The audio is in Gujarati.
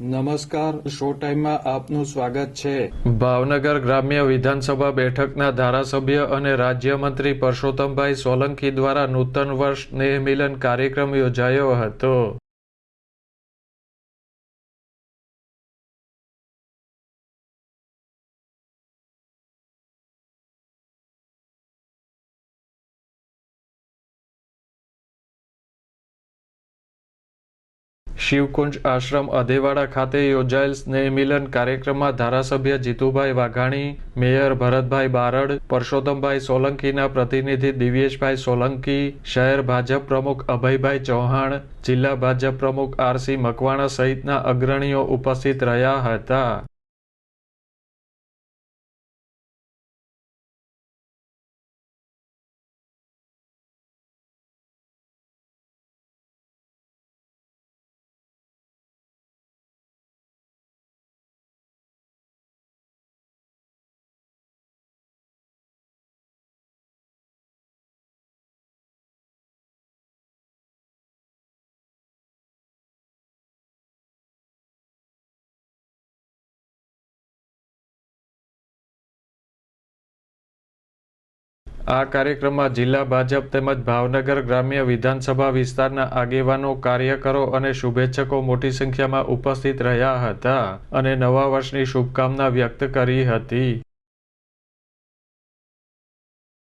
નમસ્કાર, શો ટાઈમમાં આપનું સ્વાગત છે। ભાવનગર ગ્રામ્ય વિધાનસભા બેઠકના ધારાસભ્ય અને રાજ્યમંત્રી પરસોત્તમભાઈ સોલંકી દ્વારા નૂતન વર્ષ સ્નેહમિલન કાર્યક્રમ યોજાયો હતો। શિવકુંજ આશ્રમ અધેવાડા ખાતે યોજાયેલ સ્નેહમિલન કાર્યક્રમમાં ધારાસભ્ય જીતુભાઈ વાઘાણી, મેયર ભરતભાઈ બારડ, પરસોત્તમભાઈ સોલંકીના પ્રતિનિધિ દિવ્યેશભાઈ સોલંકી, શહેર ભાજપ પ્રમુખ અભયભાઈ ચૌહાણ, જિલ્લા ભાજપ પ્રમુખ આર.સી. મકવાણા સહિતના અગ્રણીઓ ઉપસ્થિત રહ્યા હતા। આ કાર્યક્રમમાં જિલ્લા ભાજપ તેમજ ભાવનગર ગ્રામ્ય વિધાનસભા વિસ્તારના આગેવાનો, કાર્યકરો અને શુભેચ્છકો મોટી સંખ્યામાં ઉપસ્થિત રહ્યા હતા અને નવા વર્ષની શુભકામના વ્યક્ત કરી હતી।